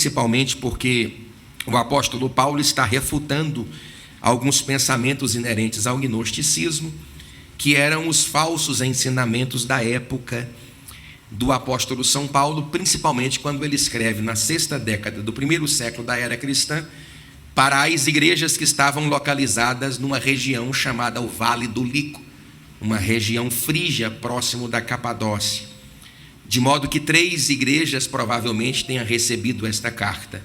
principalmente porque o apóstolo Paulo está refutando alguns pensamentos inerentes ao gnosticismo, que eram os falsos ensinamentos da época do apóstolo São Paulo, principalmente quando ele escreve na 6ª década do 1º século da era cristã, para as igrejas que estavam localizadas numa região chamada o Vale do Lico, uma região frígia próximo da Capadócia. De modo que 3 igrejas provavelmente tenham recebido esta carta: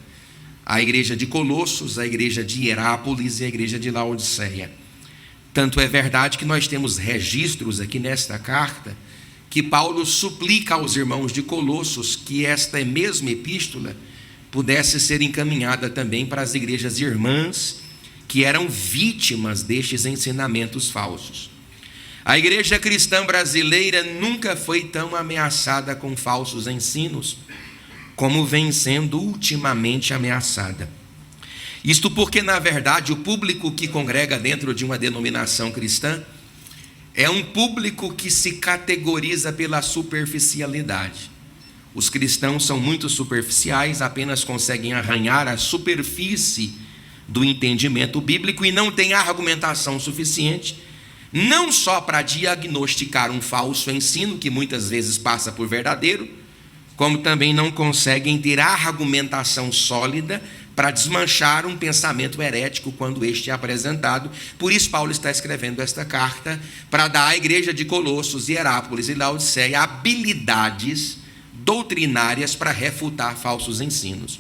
a igreja de Colossos, a igreja de Hierápolis e a igreja de Laodiceia. Tanto é verdade que nós temos registros aqui nesta carta que Paulo suplica aos irmãos de Colossos que esta mesma epístola pudesse ser encaminhada também para as igrejas irmãs que eram vítimas destes ensinamentos falsos. A igreja cristã brasileira nunca foi tão ameaçada com falsos ensinos como vem sendo ultimamente ameaçada. Isto porque, na verdade, o público que congrega dentro de uma denominação cristã é um público que se categoriza pela superficialidade. Os cristãos são muito superficiais, apenas conseguem arranhar a superfície do entendimento bíblico e não têm argumentação suficiente, não só para diagnosticar um falso ensino, que muitas vezes passa por verdadeiro, como também não conseguem ter argumentação sólida para desmanchar um pensamento herético quando este é apresentado. Por isso Paulo está escrevendo esta carta para dar à igreja de Colossos, Hierápolis e Laodiceia habilidades doutrinárias para refutar falsos ensinos.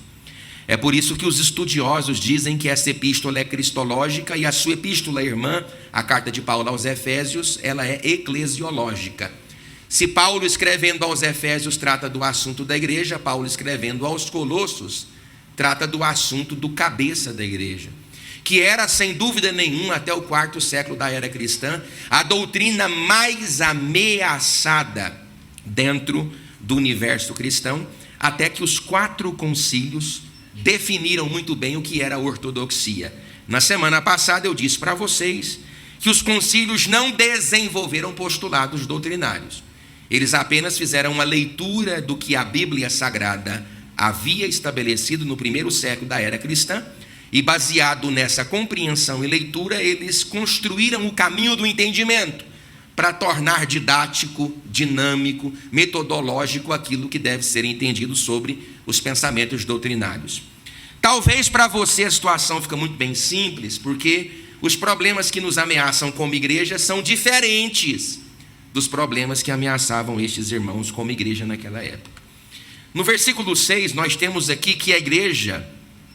É por isso que os estudiosos dizem que essa epístola é cristológica e a sua epístola irmã, a carta de Paulo aos Efésios, ela é eclesiológica. Se Paulo escrevendo aos Efésios trata do assunto da igreja, Paulo escrevendo aos Colossos trata do assunto do cabeça da igreja, que era, sem dúvida nenhuma, até o 4º século da era cristã, a doutrina mais ameaçada dentro do universo cristão, até que os 4 concílios definiram muito bem o que era a ortodoxia. Na semana passada eu disse para vocês que os concílios não desenvolveram postulados doutrinários. Eles apenas fizeram uma leitura do que a Bíblia Sagrada havia estabelecido no 1º século da era cristã, e baseado nessa compreensão e leitura, eles construíram o caminho do entendimento para tornar didático, dinâmico, metodológico aquilo que deve ser entendido sobre os pensamentos doutrinários. Talvez para você a situação fica muito bem simples, porque os problemas que nos ameaçam como igreja são diferentes dos problemas que ameaçavam estes irmãos como igreja naquela época. No versículo 6, nós temos aqui que a igreja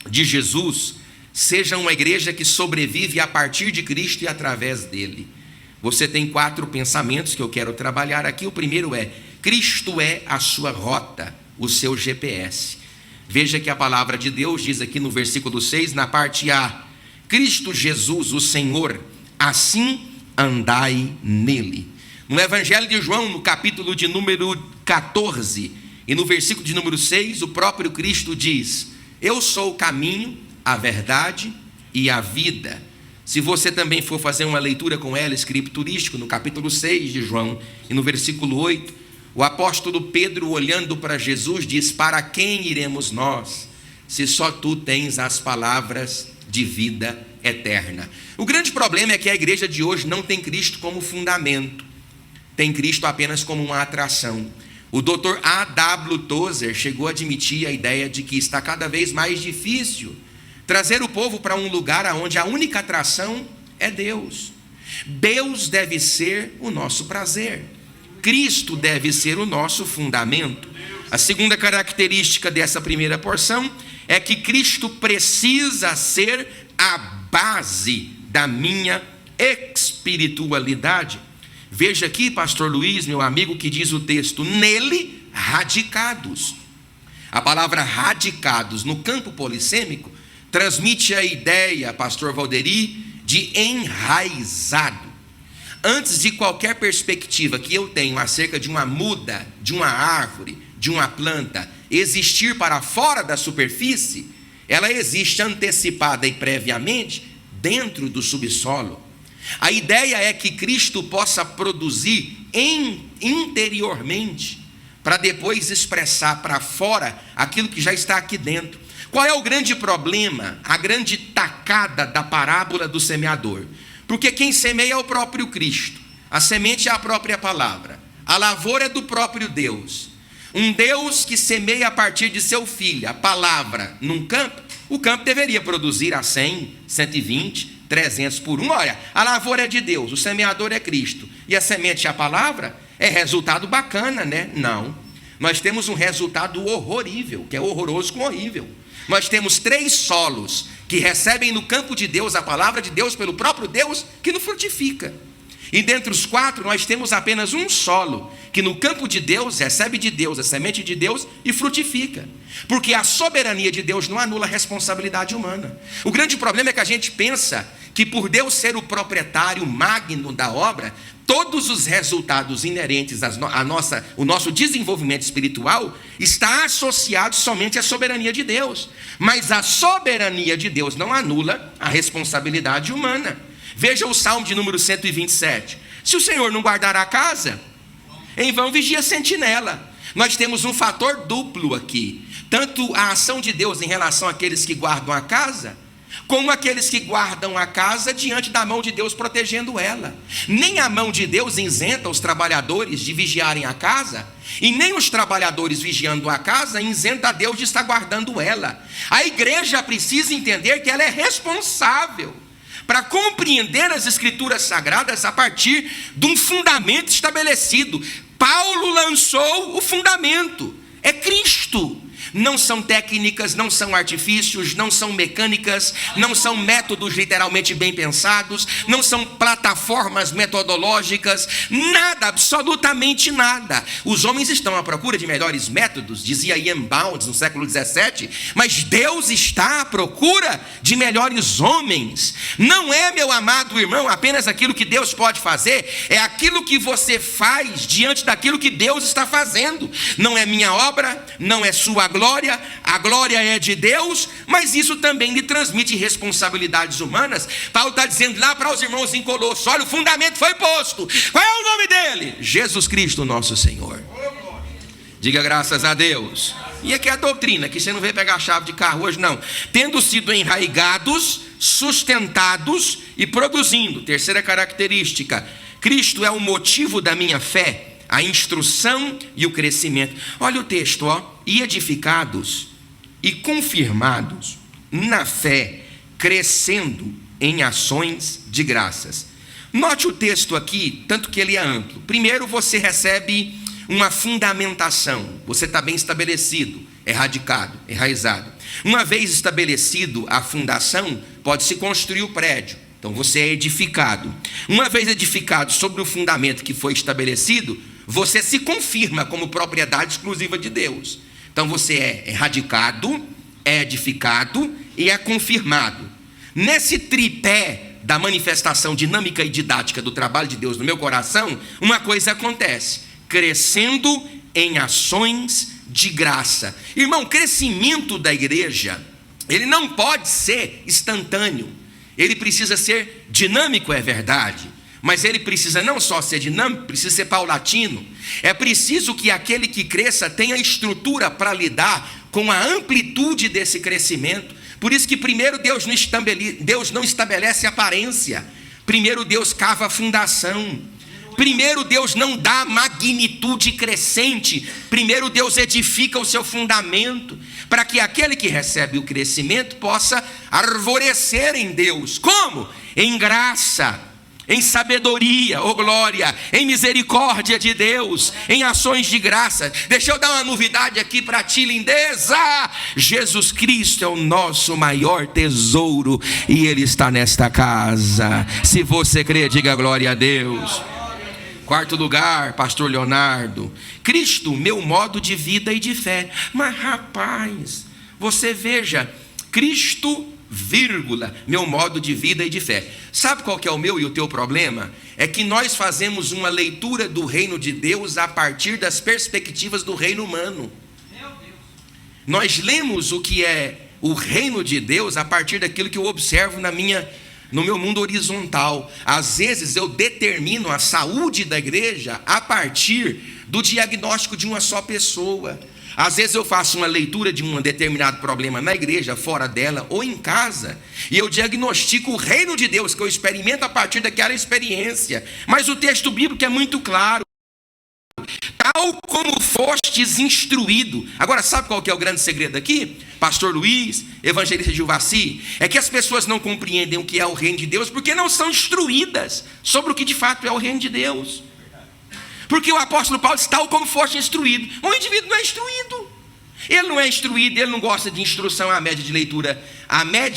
de Jesus seja uma igreja que sobrevive a partir de Cristo e através dele. Você tem 4 pensamentos que eu quero trabalhar aqui. O primeiro é: Cristo é a sua rota, o seu GPS. Veja que a palavra de Deus diz aqui no versículo 6, na parte A: Cristo Jesus, o Senhor, assim andai nele. No Evangelho de João, no capítulo de número 14, e no versículo de número 6, o próprio Cristo diz: eu sou o caminho, a verdade e a vida. Se você também for fazer uma leitura com ela, escriturístico, no capítulo 6 de João, e no versículo 8, o apóstolo Pedro, olhando para Jesus, diz: para quem iremos nós, se só tu tens as palavras de vida eterna? O grande problema é que a igreja de hoje não tem Cristo como fundamento, tem Cristo apenas como uma atração. O Dr. A.W. Tozer chegou a admitir a ideia de que está cada vez mais difícil trazer o povo para um lugar onde a única atração é Deus. Deus deve ser o nosso prazer, Cristo deve ser o nosso fundamento. A segunda característica dessa primeira porção é que Cristo precisa ser a base da minha espiritualidade. Veja aqui, pastor Luiz, meu amigo, que diz o texto: nele radicados. A palavra radicados no campo polissêmico transmite a ideia, pastor Valderi, de enraizado. Antes de qualquer perspectiva que eu tenho acerca de uma muda, de uma árvore, de uma planta existir para fora da superfície, ela existe antecipada e previamente dentro do subsolo. A ideia é que Cristo possa produzir interiormente, para depois expressar para fora aquilo que já está aqui dentro. Qual é o grande problema, a grande tacada da parábola do semeador? Porque quem semeia é o próprio Cristo, a semente é a própria palavra, a lavoura é do próprio Deus. Um Deus que semeia a partir de seu filho, a palavra, num campo, o campo deveria produzir a 100, 120, 300 por um. Olha, a lavoura é de Deus, o semeador é Cristo, e a semente é a palavra, é resultado bacana, né? Não, nós temos um resultado horrorível, que é horroroso com horrível. Nós temos 3 solos que recebem no campo de Deus a palavra de Deus pelo próprio Deus, que não frutifica. E dentre os 4 nós temos apenas um solo que no campo de Deus recebe de Deus a semente de Deus e frutifica. Porque a soberania de Deus não anula a responsabilidade humana. O grande problema é que a gente pensa que por Deus ser o proprietário magno da obra, todos os resultados inerentes ao nosso desenvolvimento espiritual está associado somente à soberania de Deus. Mas a soberania de Deus não anula a responsabilidade humana. Veja o Salmo de número 127. Se o Senhor não guardar a casa, em vão vigia a sentinela. Nós temos um fator duplo aqui. Tanto a ação de Deus em relação àqueles que guardam a casa, como aqueles que guardam a casa diante da mão de Deus protegendo ela. Nem a mão de Deus isenta os trabalhadores de vigiarem a casa, e nem os trabalhadores vigiando a casa isenta a Deus de estar guardando ela. A igreja precisa entender que ela é responsável para compreender as escrituras sagradas a partir de um fundamento estabelecido. Paulo lançou o fundamento, é Cristo. Não são técnicas, não são artifícios, não são mecânicas, não são métodos literalmente bem pensados, não são plataformas metodológicas, nada, absolutamente nada. Os homens estão à procura de melhores métodos, dizia Ian Bounds no século XVII, mas Deus está à procura de melhores homens. Não é, meu amado irmão, apenas aquilo que Deus pode fazer, é aquilo que você faz diante daquilo que Deus está fazendo. Não é minha obra, não é sua glória, a glória é de Deus, mas isso também lhe transmite responsabilidades humanas. Paulo está dizendo lá para os irmãos em Colossos: olha, o fundamento foi posto. Qual é o nome dele? Jesus Cristo, nosso Senhor. Diga graças a Deus. E aqui é a doutrina, que você não veio pegar a chave de carro hoje, não. Tendo sido enraigados, sustentados e produzindo. Terceira característica: Cristo é o motivo da minha fé, a instrução e o crescimento. Olha o texto, e edificados e confirmados na fé, crescendo em ações de graças. Note o texto aqui, tanto que ele é amplo. Primeiro você recebe uma fundamentação, você está bem estabelecido, é radicado, é enraizado. Uma vez estabelecido a fundação, pode-se construir o prédio. Então você é edificado. Uma vez edificado sobre o fundamento que foi estabelecido, você se confirma como propriedade exclusiva de Deus. Então você é radicado, é edificado e é confirmado. Nesse tripé da manifestação dinâmica e didática do trabalho de Deus no meu coração, uma coisa acontece: crescendo em ações de graça. Irmão, o crescimento da igreja, ele não pode ser instantâneo. Ele precisa ser dinâmico, é verdade, mas ele precisa não só ser dinâmico, precisa ser paulatino. É preciso que aquele que cresça tenha estrutura para lidar com a amplitude desse crescimento. Por isso que primeiro Deus não estabelece aparência, primeiro Deus cava a fundação. Primeiro Deus não dá magnitude crescente, primeiro Deus edifica o seu fundamento, para que aquele que recebe o crescimento possa arvorecer em Deus. Como? Em graça, em sabedoria, glória, em misericórdia de Deus, em ações de graça. Deixa eu dar uma novidade aqui para ti, lindeza. Jesus Cristo é o nosso maior tesouro e Ele está nesta casa. Se você crê, diga glória a Deus. Quarto lugar, pastor Leonardo: Cristo, meu modo de vida e de fé. Mas rapaz, você veja, Cristo, vírgula, meu modo de vida e de fé. Sabe qual que é o meu e o teu problema? É que nós fazemos uma leitura do reino de Deus a partir das perspectivas do reino humano. Nós lemos o que é o reino de Deus a partir daquilo que eu observo no meu mundo horizontal. Às vezes eu determino a saúde da igreja a partir do diagnóstico de uma só pessoa. Às vezes eu faço uma leitura de um determinado problema na igreja, fora dela ou em casa, e eu diagnostico o reino de Deus, que eu experimento a partir daquela experiência. Mas o texto bíblico é muito claro. Tal como fostes instruído. Agora, sabe qual que é o grande segredo aqui? Pastor Luiz, evangelista Gilvaci, é que as pessoas não compreendem o que é o reino de Deus porque não são instruídas sobre o que de fato é o reino de Deus. Porque o apóstolo Paulo diz, tal como foste instruído. O indivíduo não é instruído. Ele não é instruído, ele não gosta de instrução. A média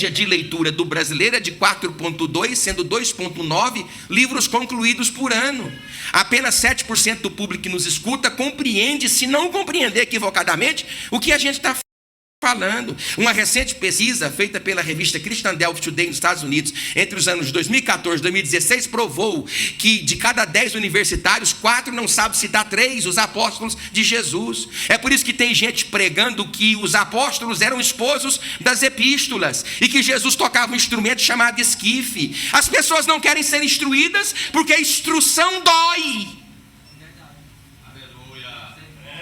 de leitura do brasileiro é de 4,2, sendo 2,9 livros concluídos por ano. Apenas 7% do público que nos escuta compreende, se não compreender equivocadamente, o que a gente está falando. Uma recente pesquisa feita pela revista Christian Delphi Today nos Estados Unidos, entre os anos 2014 e 2016, provou que de cada 10 universitários, 4 não sabem citar 3, os apóstolos de Jesus. É por isso que tem gente pregando que os apóstolos eram esposos das epístolas e que Jesus tocava um instrumento chamado esquife. As pessoas não querem ser instruídas porque a instrução dói.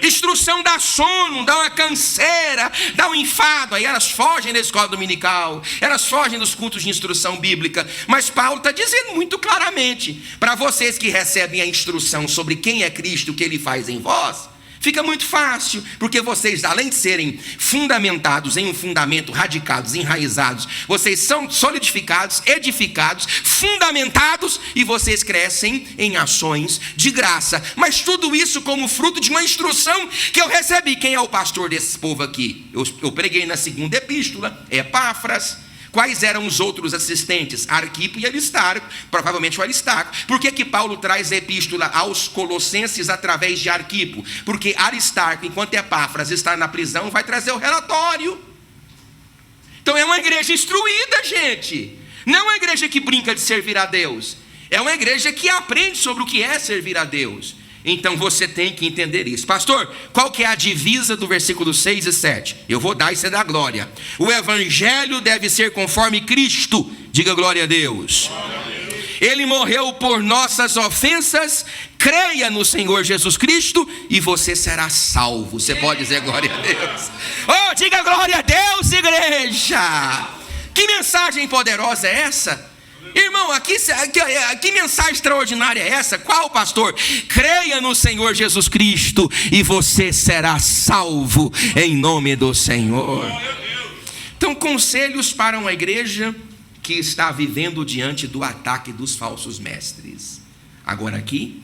Instrução dá sono, dá uma canseira, dá um enfado. Aí elas fogem da escola dominical, elas fogem dos cultos de instrução bíblica. Mas Paulo está dizendo muito claramente, para vocês que recebem a instrução sobre quem é Cristo, o que Ele faz em vós, fica muito fácil, porque vocês, além de serem fundamentados em um fundamento, radicados, enraizados, vocês são solidificados, edificados, fundamentados, e vocês crescem em ações de graça. Mas tudo isso como fruto de uma instrução que eu recebi. Quem é o pastor desse povo aqui? Eu preguei na segunda epístola, Epáfras. Quais eram os outros assistentes? Arquipo e Aristarco, provavelmente o Aristarco. Por que Paulo traz a epístola aos Colossenses através de Arquipo? Porque Aristarco, enquanto Epáfras está na prisão, vai trazer o relatório. Então é uma igreja instruída, gente. Não é uma igreja que brinca de servir a Deus. É uma igreja que aprende sobre o que é servir a Deus. Então você tem que entender isso. Pastor, qual que é a divisa do versículo 6 e 7? Eu vou dar, isso é da glória. O evangelho deve ser conforme Cristo. Diga glória a Deus. Ele morreu por nossas ofensas. Creia no Senhor Jesus Cristo e você será salvo. Você pode dizer glória a Deus. Oh, diga glória a Deus, igreja. Que mensagem poderosa é essa? Irmão, que mensagem extraordinária é essa? Qual, pastor? Creia no Senhor Jesus Cristo e você será salvo em nome do Senhor. Então, conselhos para uma igreja que está vivendo diante do ataque dos falsos mestres. Agora aqui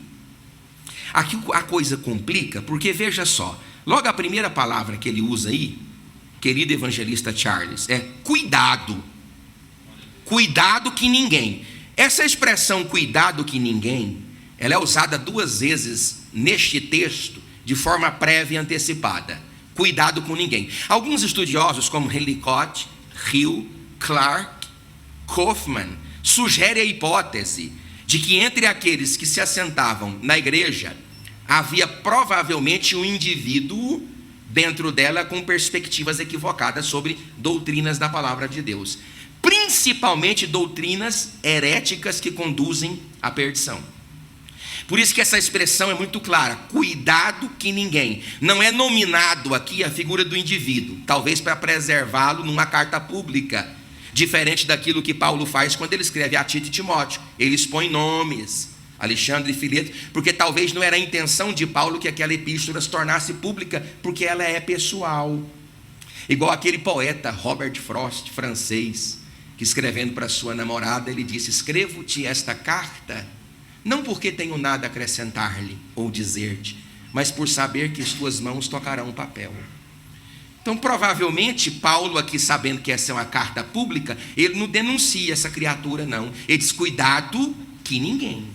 a coisa complica, porque veja só, logo a primeira palavra que ele usa aí, querido evangelista Charles, é cuidado. Cuidado que ninguém. Essa expressão cuidado que ninguém, ela é usada 2 vezes neste texto de forma prévia e antecipada. Cuidado com ninguém. Alguns estudiosos como Ellicott, Hill, Clark, Kaufman sugerem a hipótese de que entre aqueles que se assentavam na igreja havia provavelmente um indivíduo dentro dela com perspectivas equivocadas sobre doutrinas da palavra de Deus. Principalmente doutrinas heréticas que conduzem à perdição. Por isso que essa expressão é muito clara, cuidado que ninguém. Não é nominado aqui a figura do indivíduo, talvez para preservá-lo numa carta pública, diferente daquilo que Paulo faz quando ele escreve a Tito e Timóteo. Ele expõe nomes, Alexandre e Fileto, porque talvez não era a intenção de Paulo que aquela epístola se tornasse pública, porque ela é pessoal. Igual aquele poeta Robert Frost, francês, que escrevendo para sua namorada, ele disse: escrevo-te esta carta, não porque tenho nada a acrescentar-lhe ou dizer-te, mas por saber que as tuas mãos tocarão o papel. Então, provavelmente, Paulo aqui, sabendo que essa é uma carta pública, ele não denuncia essa criatura, não. Ele diz: cuidado que ninguém.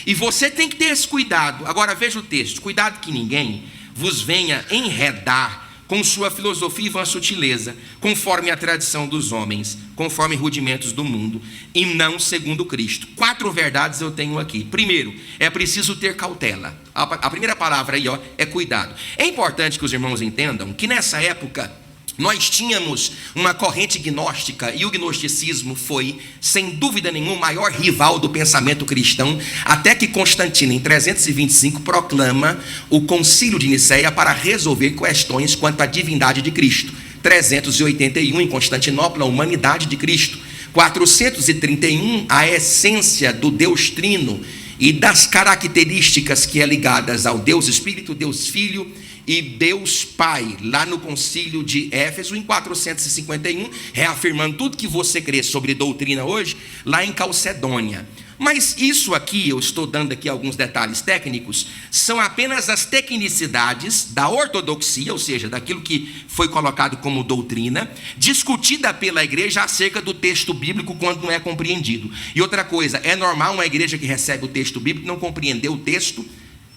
E você tem que ter esse cuidado. Agora veja o texto: cuidado que ninguém vos venha enredar com sua filosofia e vã sutileza, conforme a tradição dos homens, conforme rudimentos do mundo, e não segundo Cristo. 4 verdades eu tenho aqui. Primeiro, é preciso ter cautela. A primeira palavra aí, é cuidado. É importante que os irmãos entendam que nessa época Nós tínhamos uma corrente gnóstica e o gnosticismo foi, sem dúvida nenhuma, o maior rival do pensamento cristão, até que Constantino, em 325, proclama o Concílio de Nicéia para resolver questões quanto à divindade de Cristo. 381, em Constantinopla, a humanidade de Cristo. 431, a essência do Deus Trino e das características que é ligadas ao Deus Espírito, Deus Filho e Deus Pai, lá no concílio de Éfeso, em 451, reafirmando tudo que você crê sobre doutrina hoje, lá em Calcedônia. Mas isso aqui, eu estou dando aqui alguns detalhes técnicos, são apenas as tecnicidades da ortodoxia, ou seja, daquilo que foi colocado como doutrina, discutida pela igreja acerca do texto bíblico quando não é compreendido. E outra coisa, é normal uma igreja que recebe o texto bíblico não compreender o texto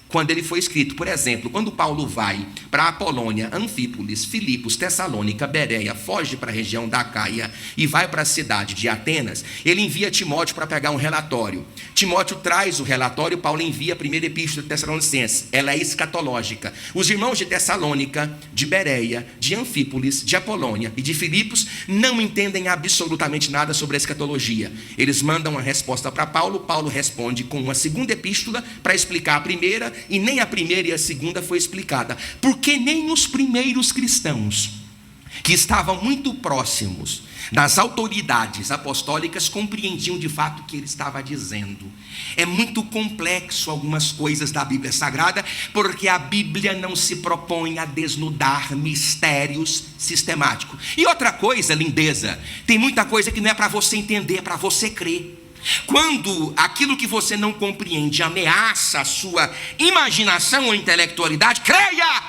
quando ele foi escrito. Por exemplo, quando Paulo vai para Apolônia, Anfípolis, Filipos, Tessalônica, Bereia, foge para a região da Caia e vai para a cidade de Atenas, ele envia Timóteo para pegar um relatório. Timóteo traz o relatório, Paulo envia a primeira epístola de Tessalonicenses. Ela é escatológica. Os irmãos de Tessalônica, de Bereia, de Anfípolis, de Apolônia e de Filipos não entendem absolutamente nada sobre a escatologia. Eles mandam uma resposta para Paulo, Paulo responde com uma segunda epístola para explicar a primeira, e nem a primeira e a segunda foi explicada, porque nem os primeiros cristãos, que estavam muito próximos das autoridades apostólicas, compreendiam de fato o que ele estava dizendo. É muito complexo algumas coisas da Bíblia Sagrada, porque a Bíblia não se propõe a desnudar mistérios sistemáticos. E outra coisa, lindeza, tem muita coisa que não é para você entender, é para você crer. Quando aquilo que você não compreende ameaça a sua imaginação ou intelectualidade, creia!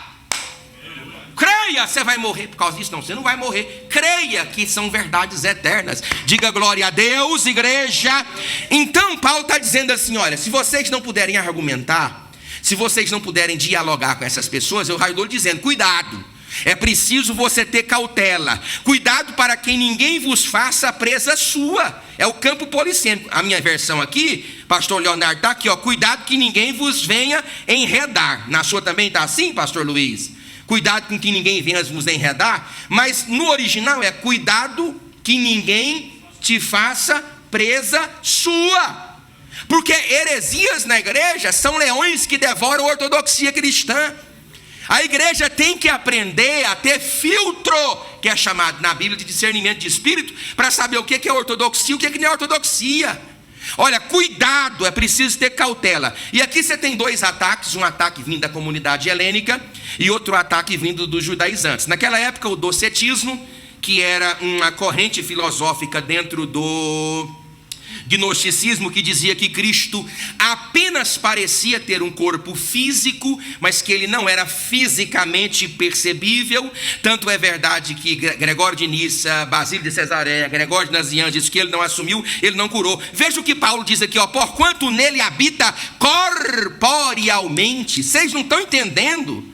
Creia, você vai morrer por causa disso? Não, você não vai morrer. Creia que são verdades eternas. Diga glória a Deus, igreja. Então Paulo está dizendo assim, olha, se vocês não puderem argumentar, se vocês não puderem dialogar com essas pessoas, eu estou dizendo, cuidado. É preciso você ter cautela. Cuidado para que ninguém vos faça presa sua. É o campo polissêmico. A minha versão aqui, pastor Leonardo, está aqui, ó. Cuidado que ninguém vos venha enredar. Na sua também está assim, pastor Luiz? Cuidado com que ninguém venha vos enredar. Mas no original é cuidado que ninguém te faça presa sua. Porque heresias na igreja são leões que devoram a ortodoxia cristã. A igreja tem que aprender a ter filtro, que é chamado na Bíblia de discernimento de espírito, para saber o que é ortodoxia e o que não é ortodoxia. Olha, cuidado, é preciso ter cautela. E aqui você tem dois ataques, um ataque vindo da comunidade helênica e outro ataque vindo dos judaizantes. Naquela época, o docetismo, que era uma corrente filosófica dentro do gnosticismo, que dizia que Cristo apenas parecia ter um corpo físico, mas que ele não era fisicamente percebível. Tanto é verdade que Gregório de Nissa, Basílio de Cesareia, Gregório de Nazianze diz que ele não assumiu, ele não curou. Veja o que Paulo diz aqui, ó, porquanto nele habita corporealmente. Vocês não estão entendendo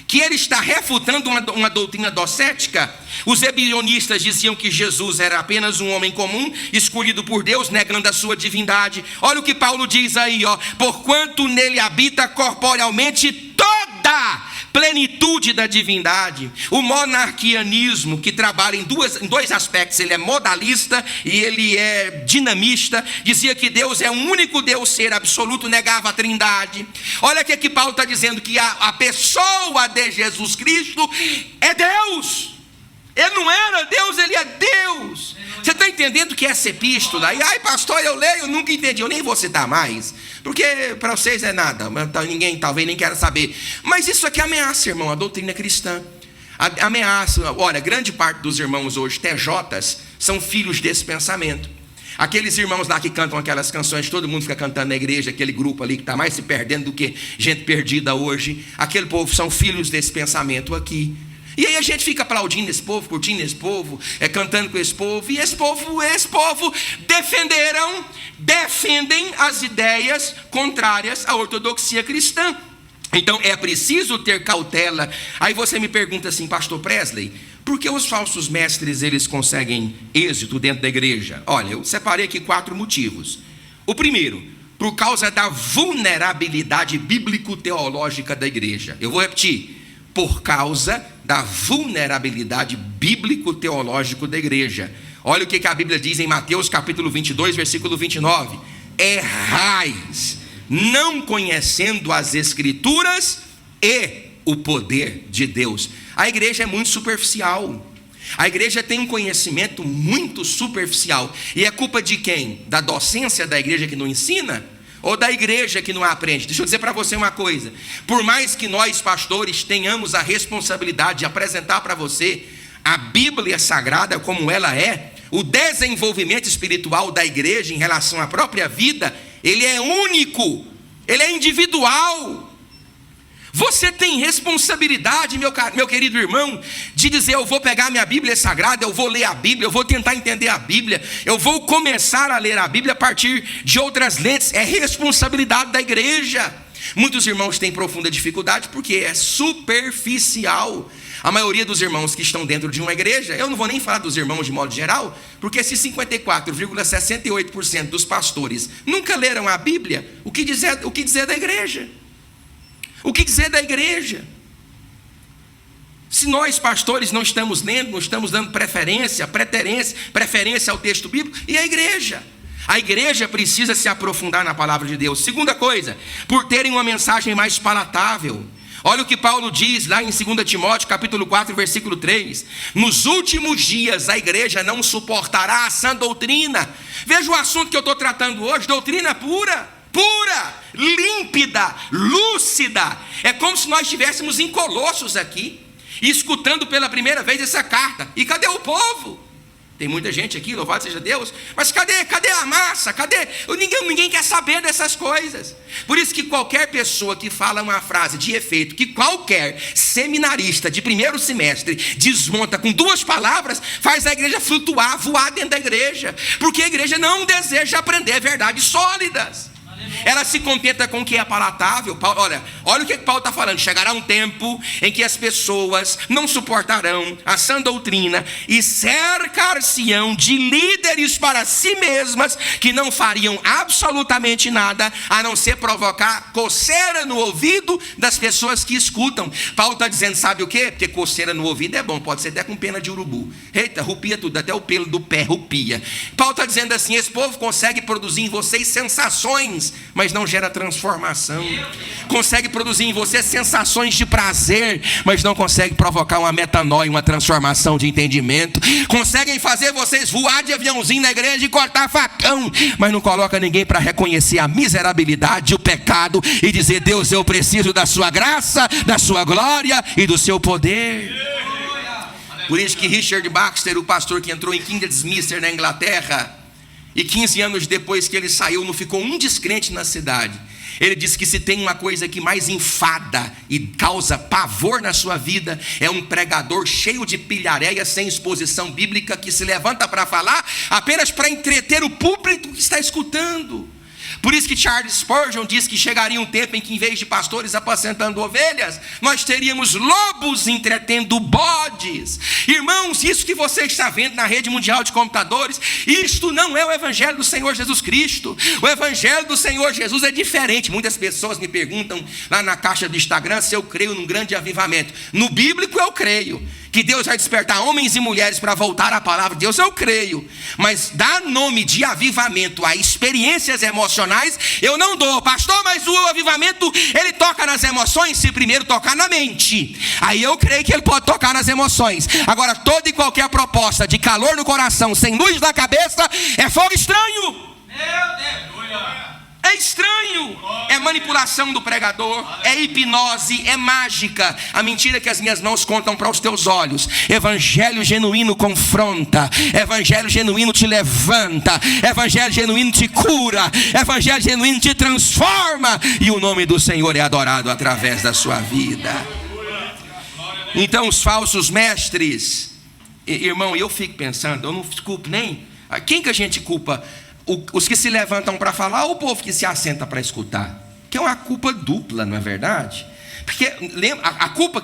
que ele está refutando uma doutrina docética? Os ebionistas diziam que Jesus era apenas um homem comum, escolhido por Deus, negando a sua divindade. Olha o que Paulo diz aí, ó, porquanto nele habita corporealmente toda plenitude da divindade. O monarquianismo, que trabalha em dois aspectos, ele é modalista e ele é dinamista, dizia que Deus é um único Deus, ser absoluto, negava a trindade. Olha aqui que Paulo está dizendo que a pessoa de Jesus Cristo é Deus. Ele não era Deus, ele é Deus. Você está entendendo que essa epístola? E ai, pastor, eu leio, eu nunca entendi. Eu nem vou citar mais, porque para vocês é nada. Ninguém talvez nem queira saber. Mas isso aqui ameaça, irmão, a doutrina cristã. Ameaça. Olha, grande parte dos irmãos hoje, TJs, são filhos desse pensamento. Aqueles irmãos lá que cantam aquelas canções, todo mundo fica cantando na igreja, aquele grupo ali que está mais se perdendo do que gente perdida hoje. Aquele povo são filhos desse pensamento aqui. E aí a gente fica aplaudindo esse povo, curtindo esse povo, cantando com esse povo. E esse povo defendem as ideias contrárias à ortodoxia cristã. Então é preciso ter cautela. Aí você me pergunta assim, pastor Presley, por que os falsos mestres eles conseguem êxito dentro da igreja? Olha, eu separei aqui 4 motivos. O primeiro, por causa da vulnerabilidade bíblico-teológica da igreja. Eu vou repetir. por causa da vulnerabilidade bíblico-teológica da igreja. Olha o que a Bíblia diz em Mateus capítulo 22, versículo 29. Errais, não conhecendo as Escrituras e o poder de Deus. A igreja é muito superficial. A igreja tem um conhecimento muito superficial. E é culpa de quem? Da docência da igreja que não ensina? Ou da igreja que não aprende? Deixa eu dizer para você uma coisa. Por mais que nós, pastores, tenhamos a responsabilidade de apresentar para você a Bíblia Sagrada como ela é, o desenvolvimento espiritual da igreja em relação à própria vida, ele é único, ele é individual. Você tem responsabilidade, meu querido irmão, de dizer: eu vou pegar minha Bíblia Sagrada, eu vou ler a Bíblia, eu vou tentar entender a Bíblia, eu vou começar a ler a Bíblia a partir de outras lentes. É responsabilidade da igreja. Muitos irmãos têm profunda dificuldade porque é superficial. A maioria dos irmãos que estão dentro de uma igreja, eu não vou nem falar dos irmãos de modo geral, porque se 54,68% dos pastores nunca leram a Bíblia, o que dizer da igreja? O que dizer da igreja? Se nós, pastores, não estamos lendo, não estamos dando preferência ao texto bíblico, e a igreja? A igreja precisa se aprofundar na palavra de Deus. Segunda coisa, por terem uma mensagem mais palatável. Olha o que Paulo diz lá em 2 Timóteo, capítulo 4, versículo 3. Nos últimos dias a igreja não suportará a sã doutrina. Veja o assunto que eu estou tratando hoje: doutrina pura, límpida, lúcida. É como se nós estivéssemos em Colossos aqui, escutando pela primeira vez essa carta. E cadê o povo? Tem muita gente aqui, louvado seja Deus, mas cadê a massa? Ninguém quer saber dessas coisas. Por isso que qualquer pessoa que fala uma frase de efeito, que qualquer seminarista de primeiro semestre desmonta com 2 palavras, faz a igreja flutuar, voar dentro da igreja. Porque a igreja não deseja aprender verdades sólidas. Ela se contenta com o que é palatável. Olha o que Paulo está falando: chegará um tempo em que as pessoas não suportarão a sã doutrina e cercar-se-ão de líderes para si mesmas, que não fariam absolutamente nada a não ser provocar coceira no ouvido das pessoas que escutam. Paulo está dizendo, sabe o quê? Porque coceira no ouvido é bom, pode ser até com pena de urubu. Eita, rupia tudo, até o pelo do pé rupia. Paulo está dizendo assim: esse povo consegue produzir em vocês sensações, mas não gera transformação. Consegue produzir em você sensações de prazer, mas não consegue provocar uma metanoia, uma transformação de entendimento. Conseguem fazer vocês voar de aviãozinho na igreja e cortar facão, mas não coloca ninguém para reconhecer a miserabilidade, o pecado, e dizer: Deus, eu preciso da sua graça, da sua glória e do seu poder. Por isso que Richard Baxter, o pastor que entrou em Kingsminster na Inglaterra, e 15 anos depois que ele saiu, não ficou um descrente na cidade. Ele disse que se tem uma coisa que mais enfada e causa pavor na sua vida, é um pregador cheio de pilharéia, sem exposição bíblica, que se levanta para falar apenas para entreter o público que está escutando. Por isso que Charles Spurgeon diz que chegaria um tempo em que, em vez de pastores apacentando ovelhas, nós teríamos lobos entretendo bodes. Irmãos, isso que você está vendo na rede mundial de computadores, isto não é o evangelho do Senhor Jesus Cristo. O evangelho do Senhor Jesus é diferente. Muitas pessoas me perguntam lá na caixa do Instagram se eu creio num grande avivamento. No bíblico eu creio que Deus vai despertar homens e mulheres para voltar à palavra de Deus, eu creio. Mas dar nome de avivamento a experiências emocionais, eu não dou. Pastor, mas o avivamento, ele toca nas emoções? Se primeiro tocar na mente, aí eu creio que ele pode tocar nas emoções. Agora, toda e qualquer proposta de calor no coração, sem luz na cabeça, é fogo estranho. Meu Deus. É estranho, é manipulação do pregador, é hipnose, é mágica. A mentira que as minhas mãos contam para os teus olhos. Evangelho genuíno confronta, evangelho genuíno te levanta, evangelho genuíno te cura, evangelho genuíno te transforma, e o nome do Senhor é adorado através da sua vida. Então os falsos mestres, irmão, eu fico pensando, eu não culpo nem, quem que a gente culpa? Os que se levantam para falar, ou o povo que se assenta para escutar? Que é uma culpa dupla, não é verdade? Porque lembra, a culpa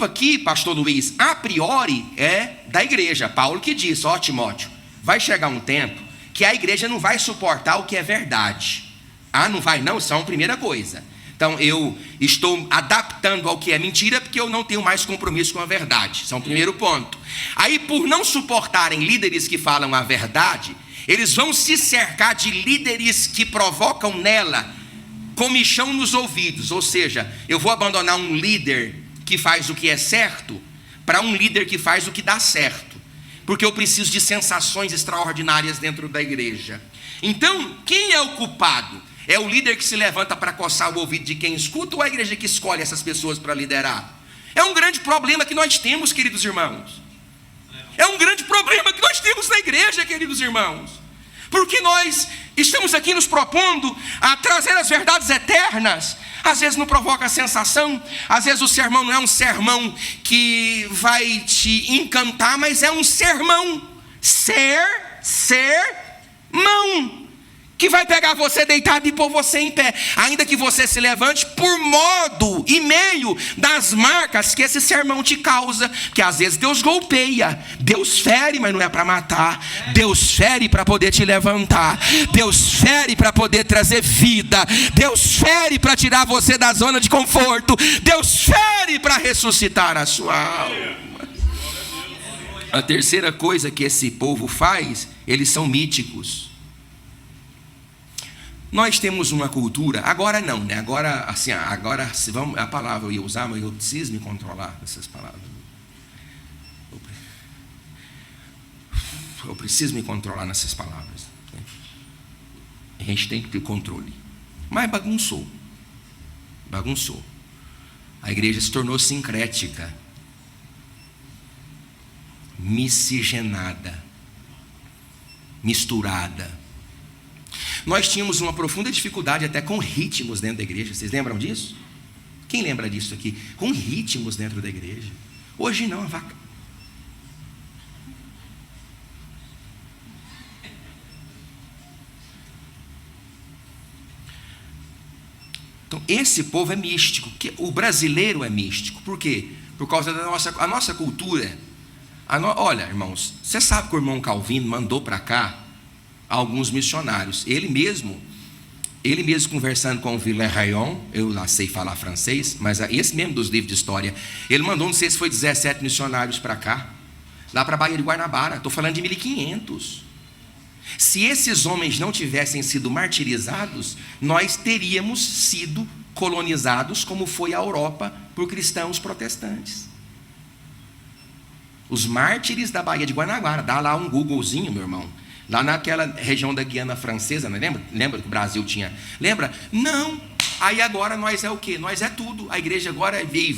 aqui, pastor Luiz, a priori é da igreja. Paulo que diz: ó Timóteo, vai chegar um tempo que a igreja não vai suportar o que é verdade. Ah, não vai não? Isso é uma primeira coisa. Então eu estou adaptando ao que é mentira, porque eu não tenho mais compromisso com a verdade. Esse é o primeiro ponto. Aí, por não suportarem líderes que falam a verdade, eles vão se cercar de líderes que provocam nela comichão nos ouvidos. Ou seja, eu vou abandonar um líder que faz o que é certo para um líder que faz o que dá certo, porque eu preciso de sensações extraordinárias dentro da igreja. Então, quem é o culpado? É o líder que se levanta para coçar o ouvido de quem escuta, ou a igreja que escolhe essas pessoas para liderar? É um grande problema que nós temos, queridos irmãos. É um grande problema que nós temos na igreja, queridos irmãos. Porque nós estamos aqui nos propondo a trazer as verdades eternas. Às vezes não provoca sensação, às vezes o sermão não é um sermão que vai te encantar, mas é um sermão, sermão, que vai pegar você deitado e pôr você em pé, ainda que você se levante por modo e meio das marcas que esse sermão te causa, porque às vezes Deus golpeia, Deus fere, mas não é para matar, Deus fere para poder te levantar, Deus fere para poder trazer vida, Deus fere para tirar você da zona de conforto, Deus fere para ressuscitar a sua alma. A terceira coisa que esse povo faz, eles são míticos. Nós temos uma cultura, agora não, né? Agora, assim, agora se vamos, a palavra eu ia usar, mas eu preciso me controlar nessas palavras. Eu preciso me controlar nessas palavras. A gente tem que ter controle. Mas bagunçou. A igreja se tornou sincrética, miscigenada, misturada. Nós tínhamos uma profunda dificuldade até com ritmos dentro da igreja. Vocês lembram disso? Quem lembra disso aqui? Com ritmos dentro da igreja. Hoje não, a vaca. Então, esse povo é místico. O brasileiro é místico. Por quê? Por causa da nossa cultura. Olha, irmãos, você sabe que o irmão Calvino mandou para cá alguns missionários. Ele mesmo conversando com o Villarrayon, eu lá sei falar francês, mas esse mesmo dos livros de história, ele mandou, não sei se foi 17 missionários para cá, lá para a Baía de Guanabara. Estou falando de 1500. Se esses homens não tivessem sido martirizados, nós teríamos sido colonizados, como foi a Europa, por cristãos protestantes. Os mártires da Baía de Guanabara, dá lá um Googlezinho, meu irmão. Lá naquela região da Guiana Francesa, não lembra? Lembra que o Brasil tinha? Lembra? Não. Aí agora nós é o quê? Nós é tudo. A igreja agora é veio.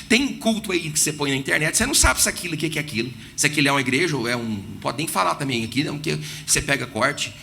Tem culto aí que você põe na internet, você não sabe se aquilo, o que é aquilo. Se aquilo é uma igreja ou é um... Pode nem falar também aqui, não, que você pega corte.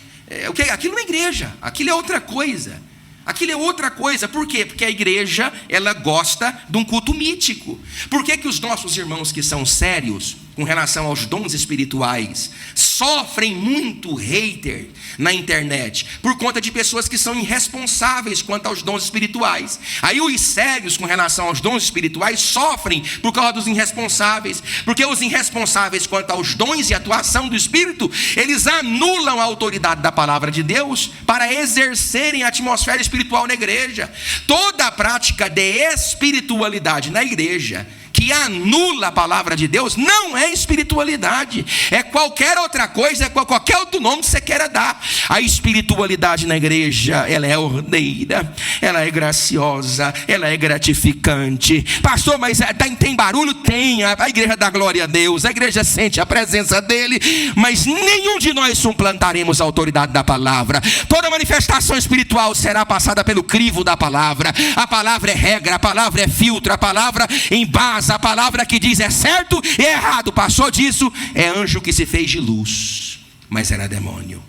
Aquilo não é igreja, aquilo é outra coisa. Aquilo é outra coisa. Por quê? Porque a igreja, ela gosta de um culto mítico. Por que os nossos irmãos que são sérios com relação aos dons espirituais sofrem muito hater na internet? Por conta de pessoas que são irresponsáveis quanto aos dons espirituais. Aí os sérios com relação aos dons espirituais sofrem por causa dos irresponsáveis. Porque os irresponsáveis quanto aos dons e atuação do Espírito, eles anulam a autoridade da palavra de Deus para exercerem a atmosfera espiritual na igreja. Toda a prática de espiritualidade na igreja que anula a palavra de Deus não é espiritualidade, é qualquer outra coisa, é qualquer outro nome que você queira dar. A espiritualidade na igreja, ela é ordeira, ela é graciosa, ela é gratificante. Pastor, mas tem barulho? Tem. A igreja dá glória a Deus, a igreja sente a presença dele, mas nenhum de nós suplantaremos a autoridade da palavra. Toda manifestação espiritual será passada pelo crivo da palavra. A palavra é regra, a palavra é filtro, a palavra embasa. A palavra que diz é certo e é errado. Passou disso, é anjo que se fez de luz, mas era demônio.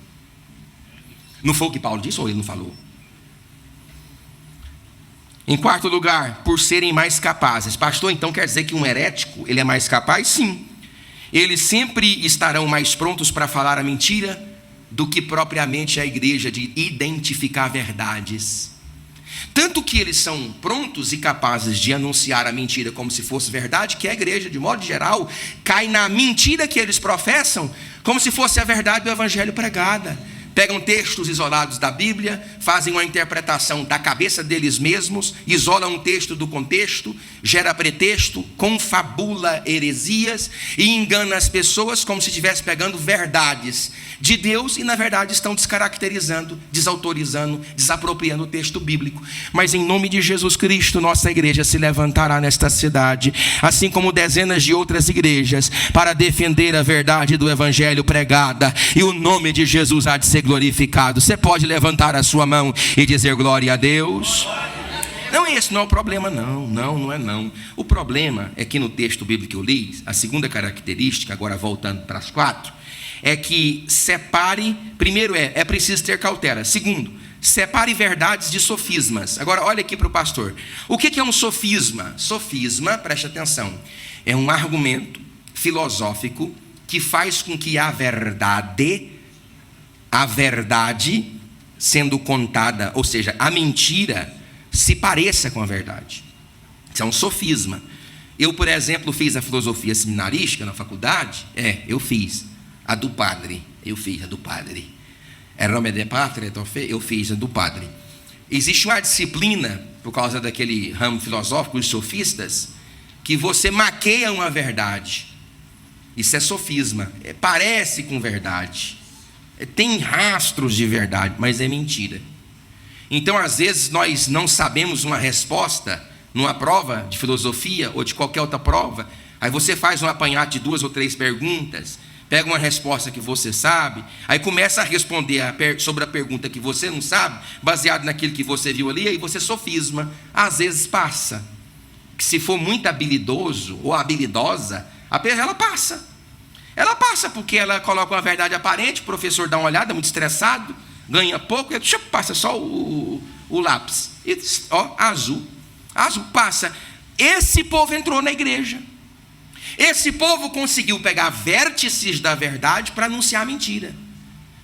Não foi o que Paulo disse ou ele não falou? Em quarto lugar, por serem mais capazes. Pastor, então quer dizer que um herético, ele é mais capaz? Sim. Eles sempre estarão mais prontos para falar a mentira do que propriamente a igreja de identificar verdades. Tanto que eles são prontos e capazes de anunciar a mentira como se fosse verdade, que a igreja, de modo geral, cai na mentira que eles professam como se fosse a verdade do evangelho pregada. pegam textos isolados da Bíblia, fazem uma interpretação da cabeça deles mesmos, isolam um texto do contexto, gera pretexto, confabula heresias e engana as pessoas como se estivesse pegando verdades de Deus e na verdade estão descaracterizando, desautorizando, desapropriando o texto bíblico. Mas em nome de Jesus Cristo, nossa igreja se levantará nesta cidade, assim como dezenas de outras igrejas, para defender a verdade do evangelho pregada, e o nome de Jesus há de ser glorificado. Você pode levantar a sua mão e dizer glória a Deus? Não, esse não é o problema, não é não. O problema é que no texto bíblico que eu li, a segunda característica, agora voltando para as 4, é que separe, primeiro é preciso ter cautela. Segundo, separe verdades de sofismas. Agora olha aqui para o pastor. O que é um sofisma? Sofisma, preste atenção, é um argumento filosófico que faz com que a verdade sendo contada, ou seja, a mentira, se pareça com a verdade. Isso é um sofisma. Eu, por exemplo, fiz a filosofia seminarística na faculdade. Eu fiz a do padre. Era nome de padre, então eu fiz a do padre. Existe uma disciplina, por causa daquele ramo filosófico, os sofistas, que você maqueia uma verdade. Isso é sofisma. Parece com verdade. Tem rastros de verdade, mas é mentira. Então, às vezes, nós não sabemos uma resposta numa prova de filosofia ou de qualquer outra prova. Aí você faz um apanhado de 2 ou 3 perguntas, pega uma resposta que você sabe, aí começa a responder sobre a pergunta que você não sabe, baseado naquilo que você viu ali, aí você sofisma. Às vezes passa. Que se for muito habilidoso ou habilidosa, ela passa. Ela passa porque ela coloca uma verdade aparente, o professor dá uma olhada, muito estressado, ganha pouco, passa só o lápis. E, azul passa. Esse povo entrou na igreja. Esse povo conseguiu pegar vértices da verdade para anunciar a mentira.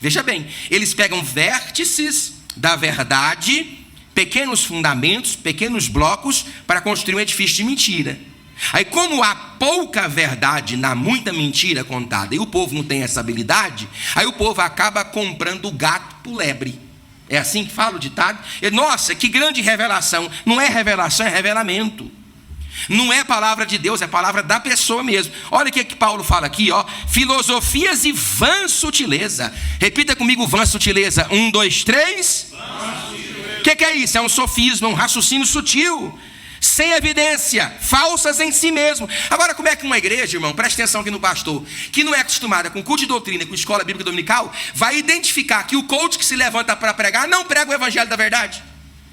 Veja bem, eles pegam vértices da verdade, pequenos fundamentos, pequenos blocos, para construir um edifício de mentira. Aí, como há pouca verdade na muita mentira contada, e o povo não tem essa habilidade, aí o povo acaba comprando o gato por lebre. É assim que fala o ditado? Nossa, que grande revelação. Não é revelação, é revelamento. Não é palavra de Deus, é palavra da pessoa mesmo. Olha o que Paulo fala aqui, filosofias e vã sutileza. Repita comigo, vã sutileza. 1, 2, 3. O que é isso? É um sofisma, um raciocínio sutil, sem evidência, falsas em si mesmo. Agora, como é que uma igreja, irmão, presta atenção aqui no pastor, que não é acostumada com culto de doutrina, com escola bíblica dominical, vai identificar que o coach que se levanta para pregar não prega o evangelho da verdade?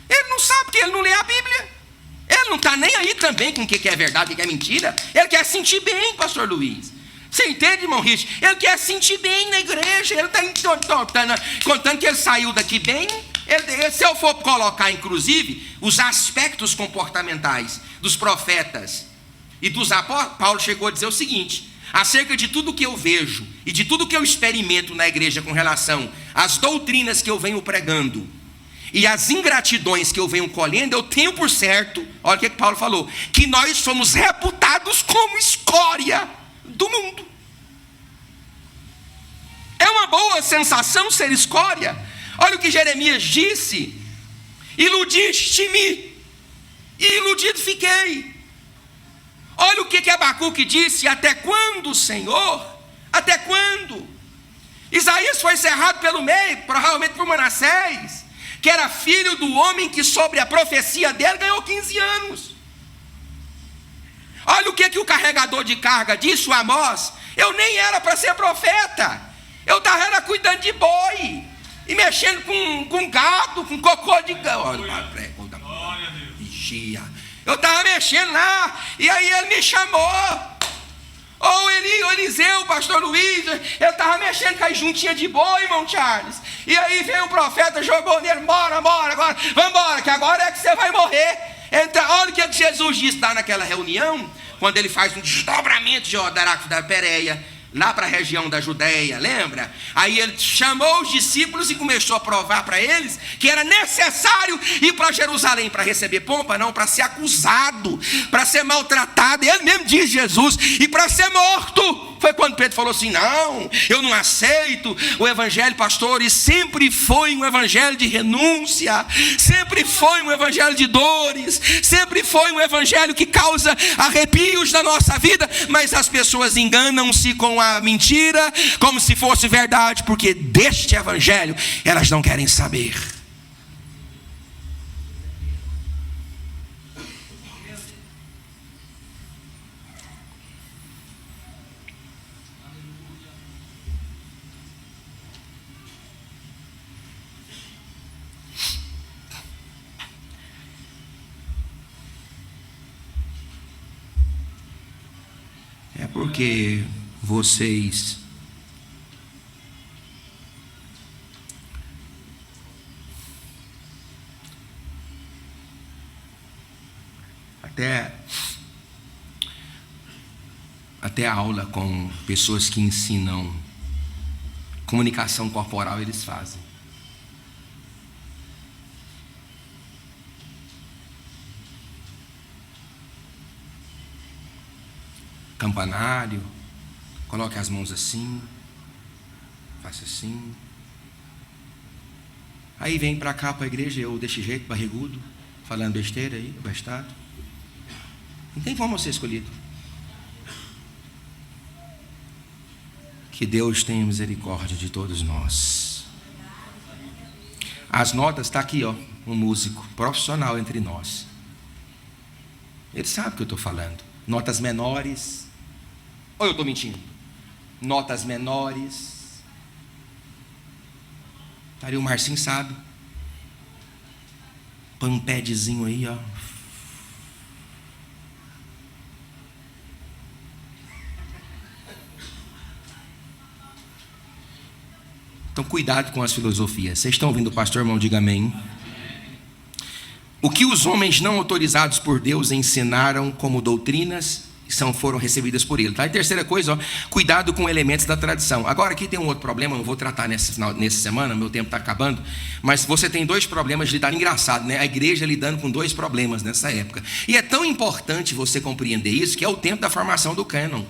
Ele não sabe, porque ele não lê a Bíblia. Ele não está nem aí também com o que é verdade e o que é mentira. Ele quer sentir bem, pastor Luiz. Você entende, irmão Rich? Ele quer sentir bem na igreja. Ele está contando que ele saiu daqui bem. Se eu for colocar, inclusive, os aspectos comportamentais dos profetas e dos apóstolos, Paulo chegou a dizer o seguinte: acerca de tudo que eu vejo e de tudo que eu experimento na igreja com relação às doutrinas que eu venho pregando e as ingratidões que eu venho colhendo, eu tenho por certo, olha o que Paulo falou, que nós somos reputados como escória do mundo. É uma boa sensação ser escória. Olha o que Jeremias disse: iludiste-me, e iludido fiquei. Olha o que Abacuque disse: até quando, Senhor? Até quando? Isaías foi cerrado pelo meio, provavelmente por Manassés, que era filho do homem que sobre a profecia dele ganhou 15 anos. Olha o que o carregador de carga disse, o Amós: eu nem era para ser profeta, eu estava cuidando de boi e mexendo com gado, com cocô de gado. Eu estava mexendo lá, e aí ele me chamou. Ou Eliseu, o pastor Luiz, eu estava mexendo com as juntinhas de boi, irmão Charles. E aí veio o profeta, jogou nele: bora, agora, vamos embora, que agora é que você vai morrer. Então, olha o que Jesus disse lá naquela reunião, quando ele faz um desdobramento de Jordão da Pérea, lá para a região da Judéia, lembra? Aí ele chamou os discípulos e começou a provar para eles que era necessário ir para Jerusalém para receber pompa, não, para ser acusado, para ser maltratado. Ele mesmo diz, Jesus, e para ser morto. Foi quando Pedro falou assim: não, eu não aceito o evangelho, pastor. E sempre foi um evangelho de renúncia, sempre foi um evangelho de dores, sempre foi um evangelho que causa arrepios na nossa vida. Mas as pessoas enganam-se com a mentira como se fosse verdade, porque deste evangelho elas não querem saber. É porque vocês até a aula com pessoas que ensinam comunicação corporal eles fazem. Campanário, coloque as mãos assim, faça assim. Aí vem para cá, para a igreja, eu desse jeito, barrigudo, falando besteira aí, bestado. Não tem como ser escolhido. Que Deus tenha misericórdia de todos nós. As notas, está aqui, ó, um músico profissional entre nós. Ele sabe o que eu estou falando. Notas menores. Ou eu estou mentindo? Notas menores. Tá ali, o Marcinho sabe. Põe um padzinho aí, ó. Então cuidado com as filosofias. Vocês estão ouvindo o pastor, irmão? Diga amém. O que os homens não autorizados por Deus ensinaram como doutrinas foram recebidas por ele. Tá? E terceira coisa, ó, cuidado com elementos da tradição. Agora aqui tem um outro problema, eu vou tratar nessa semana, meu tempo está acabando, mas você tem dois problemas de lidar. Engraçado, né? A igreja lidando com dois problemas nessa época. E é tão importante você compreender isso, que é o tempo da formação do cânon.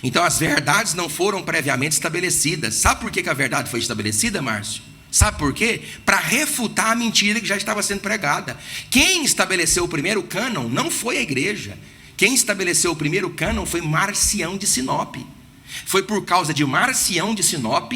Então as verdades não foram previamente estabelecidas. Sabe por que a verdade foi estabelecida, Márcio? Sabe por quê? Para refutar a mentira que já estava sendo pregada. Quem estabeleceu o primeiro cânon não foi a igreja. Quem estabeleceu o primeiro cânon foi Marcião de Sinop. Foi por causa de Marcião de Sinop,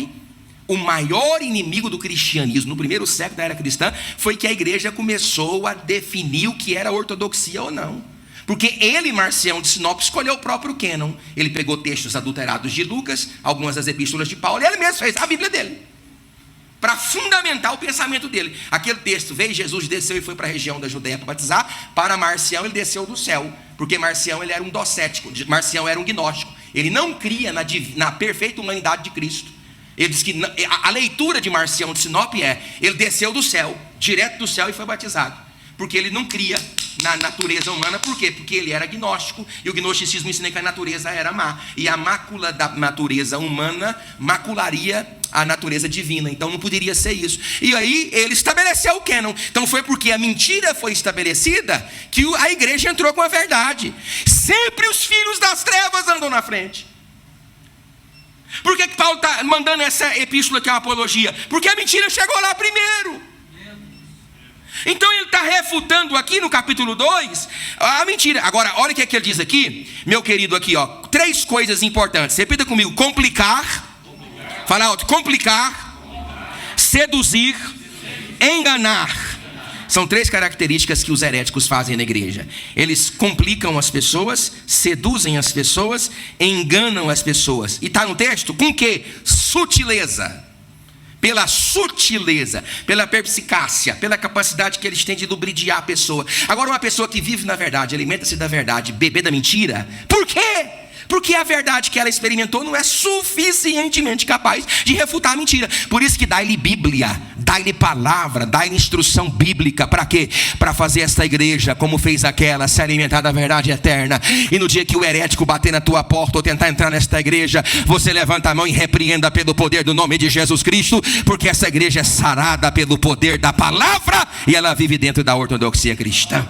o maior inimigo do cristianismo no primeiro século da era cristã, foi que a igreja começou a definir o que era ortodoxia ou não. Porque ele, Marcião de Sinop, escolheu o próprio cânon. Ele pegou textos adulterados de Lucas, algumas das epístolas de Paulo, e ele mesmo fez a Bíblia dele, para fundamentar o pensamento dele. Aquele texto, veio Jesus, desceu e foi para a região da Judeia para batizar. Para Marcião, ele desceu do céu, porque Marcião ele era um docético, Marcião era um gnóstico. Ele não cria na perfeita humanidade de Cristo. Ele diz que a leitura de Marcião de Sinop ele desceu do céu, direto do céu, e foi batizado, porque ele não cria na natureza humana. Por quê? Porque ele era gnóstico, e o gnosticismo ensina que a natureza era má, e a mácula da natureza humana macularia a natureza divina. Então não poderia ser isso. E aí ele estabeleceu o cânon. Então foi porque a mentira foi estabelecida que a igreja entrou com a verdade. Sempre os filhos das trevas andam na frente. Por que Paulo está mandando essa epístola que é uma apologia? Porque a mentira chegou lá primeiro. Então ele está refutando aqui no capítulo 2 a mentira. Agora, olha o que é que ele diz aqui, meu querido, aqui, ó, 3 coisas importantes. Repita comigo: complicar. Fala alto: complicar, seduzir, enganar. São 3 características que os heréticos fazem na igreja. Eles complicam as pessoas, seduzem as pessoas, enganam as pessoas. E está no texto com o quê? Sutileza. Pela sutileza, pela perspicácia, pela capacidade que eles têm de lubridiar a pessoa. Agora, uma pessoa que vive na verdade, alimenta-se da verdade, bebê da mentira, por quê? Porque a verdade que ela experimentou não é suficientemente capaz de refutar a mentira. Por isso que dá-lhe Bíblia, dá-lhe palavra, dá-lhe instrução bíblica. Para quê? Para fazer esta igreja, como fez aquela, se alimentar da verdade eterna. E no dia que o herético bater na tua porta ou tentar entrar nesta igreja, você levanta a mão e repreenda pelo poder do nome de Jesus Cristo, porque essa igreja é sarada pelo poder da palavra e ela vive dentro da ortodoxia cristã.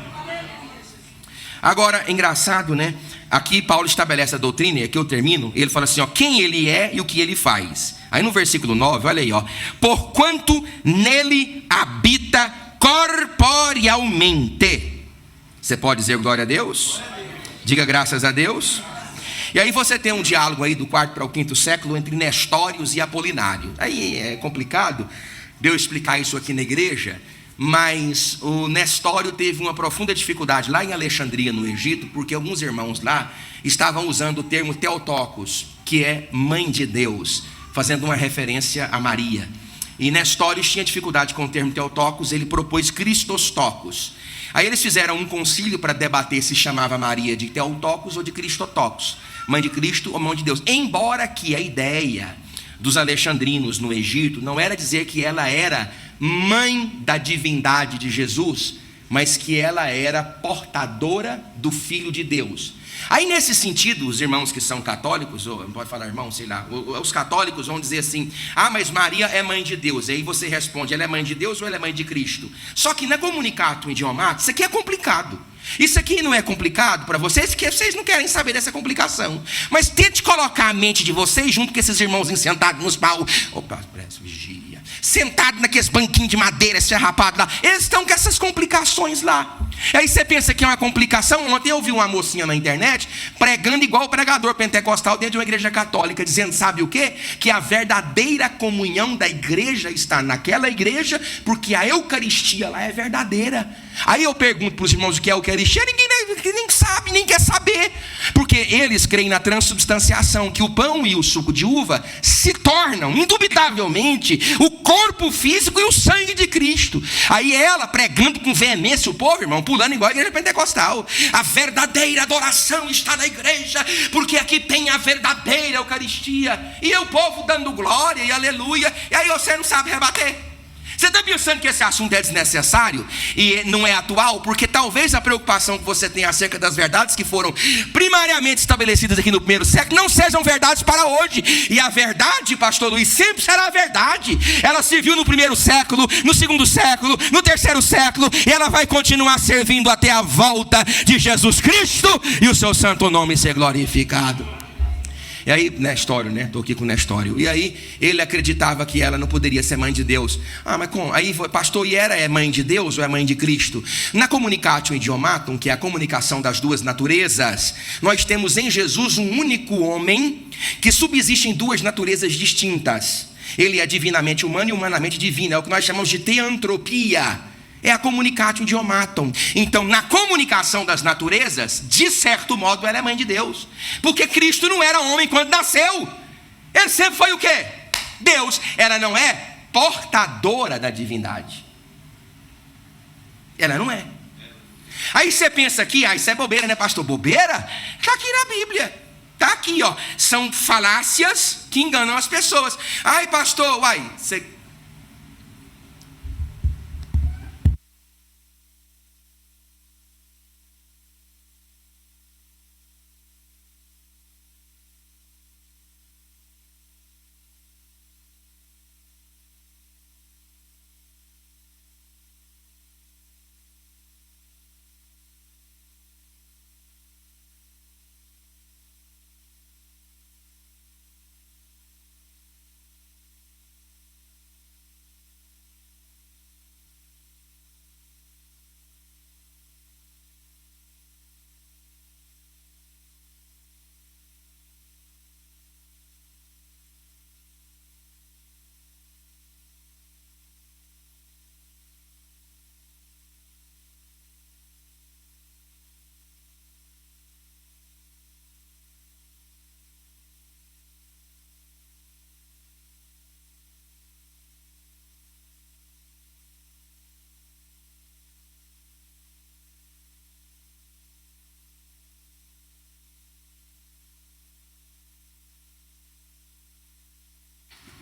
Agora, engraçado, né? aqui Paulo estabelece a doutrina, e aqui eu termino, ele fala assim, ó, quem ele é e o que ele faz. Aí no versículo 9, olha aí, ó, porquanto nele habita corporealmente. Você pode dizer glória a Deus? Diga graças a Deus. E aí você tem um diálogo aí do 4º para o 5º século entre Nestórios e Apolinário. Aí é complicado de eu explicar isso aqui na igreja, mas o Nestório teve uma profunda dificuldade lá em Alexandria, no Egito, porque alguns irmãos lá estavam usando o termo Theotokos, que é mãe de Deus, fazendo uma referência a Maria. E Nestório tinha dificuldade com o termo Theotokos, ele propôs Christostokos. Aí eles fizeram um concílio para debater se chamava Maria de Theotokos ou de Christotokos, mãe de Cristo ou mãe de Deus. Embora que a ideia dos alexandrinos no Egito não era dizer que ela era mãe da divindade de Jesus, mas que ela era portadora do Filho de Deus. Aí nesse sentido, os irmãos que são católicos, ou pode falar irmão, sei lá, os católicos vão dizer assim, mas Maria é mãe de Deus. E aí você responde, ela é mãe de Deus ou ela é mãe de Cristo? Só que na Communicatum Idiomatum, isso aqui é complicado. Isso aqui não é complicado para vocês, porque vocês não querem saber dessa complicação. Mas tente colocar a mente de vocês junto com esses irmãozinhos sentados nos paus. Opa, vigia. Sentados naqueles banquinhos de madeira, serrapados lá. Eles estão com essas complicações lá. Aí você pensa que é uma complicação. Ontem eu vi uma mocinha na internet pregando igual o pregador pentecostal dentro de uma igreja católica, dizendo, sabe o quê? Que a verdadeira comunhão da igreja está naquela igreja, porque a Eucaristia lá é verdadeira. Aí eu pergunto para os irmãos o que é a Eucaristia, ninguém nem sabe, nem quer saber, porque eles creem na transubstanciação, que o pão e o suco de uva se tornam, indubitavelmente, o corpo físico e o sangue de Cristo. Aí ela pregando com veemência, o povo, irmão, pulando igual a igreja pentecostal, a verdadeira adoração está na igreja, porque aqui tem a verdadeira Eucaristia, e o povo dando glória e aleluia, e aí você não sabe rebater. Você está pensando que esse assunto é desnecessário e não é atual? Porque talvez a preocupação que você tem acerca das verdades que foram primariamente estabelecidas aqui no 1º século não sejam verdades para hoje. E a verdade, pastor Luiz, sempre será a verdade. Ela serviu no 1º século, no 2º século, no 3º século, e ela vai continuar servindo até a volta de Jesus Cristo e o seu santo nome ser glorificado. E aí, Nestório, né? Estou aqui com Nestório. E aí, ele acreditava que ela não poderia ser mãe de Deus. Mas como? Aí, pastor, e ela é mãe de Deus ou é mãe de Cristo? Na Communicatum Idiomatum, que é a comunicação das duas naturezas, nós temos em Jesus um único homem que subsiste em duas naturezas distintas. Ele é divinamente humano e humanamente divino. É o que nós chamamos de teantropia. É a Communicatum Idiomatum. Então, na comunicação das naturezas, de certo modo, ela é mãe de Deus. Porque Cristo não era homem quando nasceu. Ele sempre foi o quê? Deus. Ela não é portadora da divindade. Ela não é. Aí você pensa aqui, isso é bobeira, né, pastor? Bobeira? Está aqui na Bíblia. Está aqui, ó. São falácias que enganam as pessoas. Pastor, você...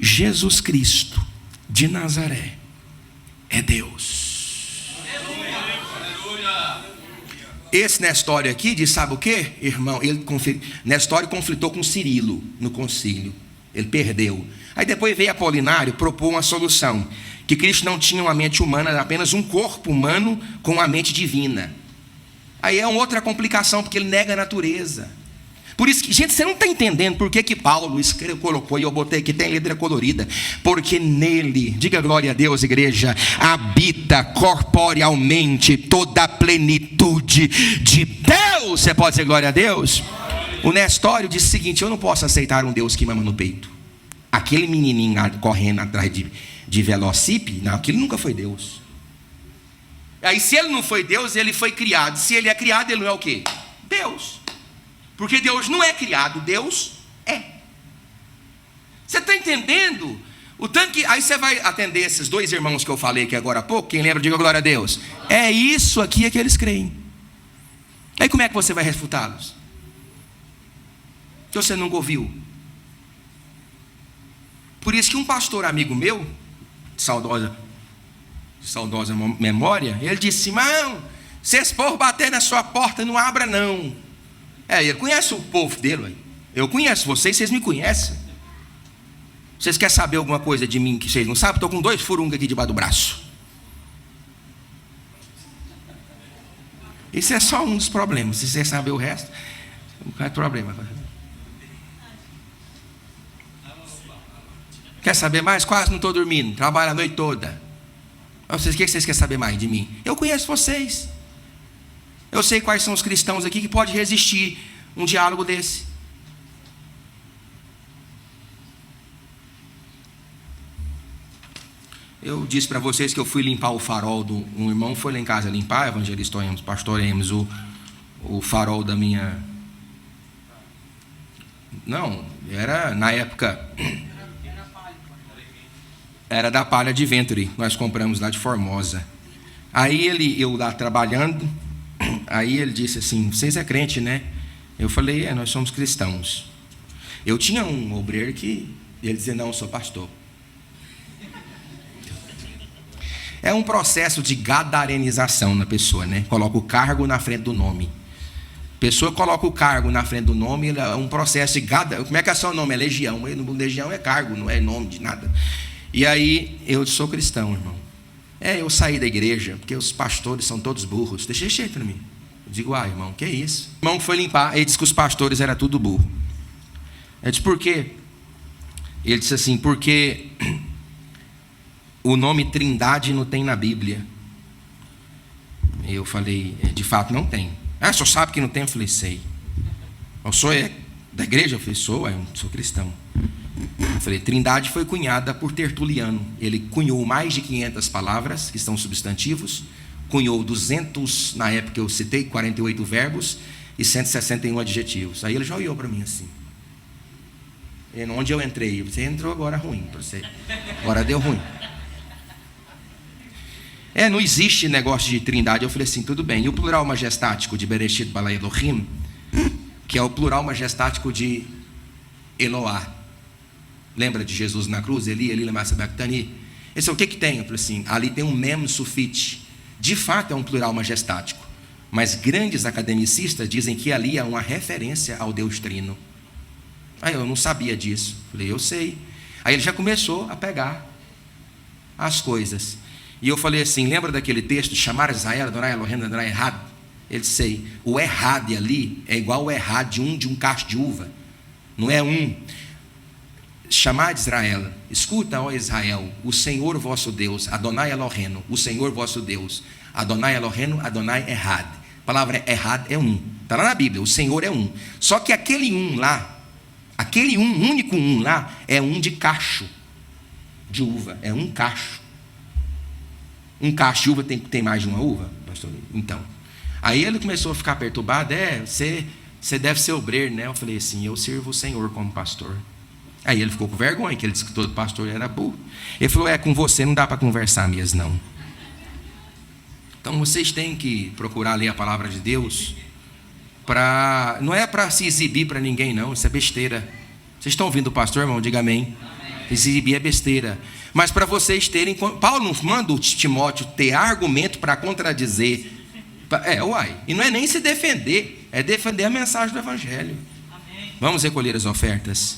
Jesus Cristo de Nazaré é Deus. Esse Nestório aqui diz, sabe o que, irmão? Nestório conflitou com Cirilo no concílio. Ele perdeu. Aí depois veio Apolinário, propôs uma solução. Que Cristo não tinha uma mente humana, apenas um corpo humano com uma mente divina. Aí é uma outra complicação, porque ele nega a natureza. Por isso que, gente, você não está entendendo por que Paulo colocou, e eu botei aqui, tem letra colorida, porque nele, diga glória a Deus, igreja, habita corporealmente toda a plenitude de Deus. Você pode dizer glória a Deus? O Nestório disse o seguinte: eu não posso aceitar um Deus que mama no peito. Aquele menininho correndo atrás de velocipe, não, aquilo nunca foi Deus. Aí se ele não foi Deus, ele foi criado. Se ele é criado, ele não é o quê? Deus. Porque Deus não é criado, Deus é. Você está entendendo? O tanto que, aí você vai atender esses dois irmãos que eu falei aqui agora há pouco. Quem lembra, diga glória a Deus. É isso aqui é que eles creem. Aí como é que você vai refutá-los? Que você nunca ouviu. Por isso que um pastor amigo meu, de saudosa memória, ele disse: irmão, se esse povo bater na sua porta, não abra não. Ele conhece o povo dele. Eu conheço vocês, vocês me conhecem. Vocês querem saber alguma coisa de mim que vocês não sabem? Estou com 2 furungas aqui debaixo do braço. Isso é só um dos problemas. Se você saber o resto, não é problema. Quer saber mais? Quase não estou dormindo. Trabalho a noite toda. O que vocês querem saber mais de mim? Eu conheço vocês. Eu sei quais são os cristãos aqui que podem resistir um diálogo desse. Eu disse para vocês que eu fui limpar o farol do... Um irmão foi lá em casa limpar, evangelistamos, pastoremos o farol da minha... Não, era na época... Era da Palha de Venturi, nós compramos lá de Formosa. Aí eu lá trabalhando, aí ele disse assim: vocês é crente, né? Eu falei: nós somos cristãos. Eu tinha um obreiro que ele dizia: não, eu sou pastor. É um processo de gadarenização na pessoa, né? Coloca o cargo na frente do nome. Pessoa coloca o cargo na frente do nome, é um processo de gadarenização. Como é que é seu nome? É legião. Legião é cargo, não é nome de nada. E aí, eu sou cristão, irmão. Eu saí da igreja, porque os pastores são todos burros. Deixa ele para mim. Eu digo: irmão, que é isso? O irmão foi limpar, ele disse que os pastores eram tudo burro. Eu disse: por quê? Ele disse assim: porque o nome Trindade não tem na Bíblia. Eu falei: de fato não tem. O senhor sabe que não tem? Eu falei: sei. O senhor é da igreja? Eu falei: sou, eu sou cristão. Eu falei: Trindade foi cunhada por Tertuliano. Ele cunhou mais de 500 palavras, que são substantivos. Cunhou 200, na época eu citei, 48 verbos e 161 adjetivos. Aí ele já olhou para mim assim. Onde eu entrei? Você entrou agora ruim para você. Agora deu ruim. Não existe negócio de trindade. Eu falei assim: tudo bem. E o plural majestático de Bereshit bara Elohim, que é o plural majestático de Eloá. Lembra de Jesus na cruz? Eli lama sabachthani. Esse é o que tem? Eu falei assim: ali tem um mem sufite. De fato é um plural majestático. Mas grandes academicistas dizem que ali é uma referência ao Deus Trino. Eu não sabia disso. Eu falei: eu sei. Aí ele já começou a pegar as coisas. E eu falei assim: lembra daquele texto, chamar Israel, Adonai Elohim, Adonai Errad? Ele disse: o Errad ali é igual o Errad de um cacho de uva. Não é um. Chamar de Israel, escuta, ó Israel, o Senhor vosso Deus, Adonai Elohim, o Senhor vosso Deus, Adonai Elohim, Adonai Errad. A palavra Errad é um. Está lá na Bíblia, o Senhor é um. Só que aquele um lá, aquele um, único um lá, é um de cacho de uva. É um cacho. Um cacho de uva tem mais de uma uva, pastor? Então. Aí ele começou a ficar perturbado. Você deve ser obreiro, né? Eu falei assim: eu sirvo o Senhor como pastor. Aí ele ficou com vergonha, que ele disse que todo pastor era burro. Ele falou: com você não dá para conversar mesmo, não. Então vocês têm que procurar ler a palavra de Deus. Não é para se exibir para ninguém, não. Isso é besteira. Vocês estão ouvindo o pastor, irmão? Diga amém. Exibir é besteira. Mas para vocês terem... Paulo não manda o Timóteo ter argumento para contradizer. E não é nem se defender. É defender a mensagem do Evangelho. Vamos recolher as ofertas.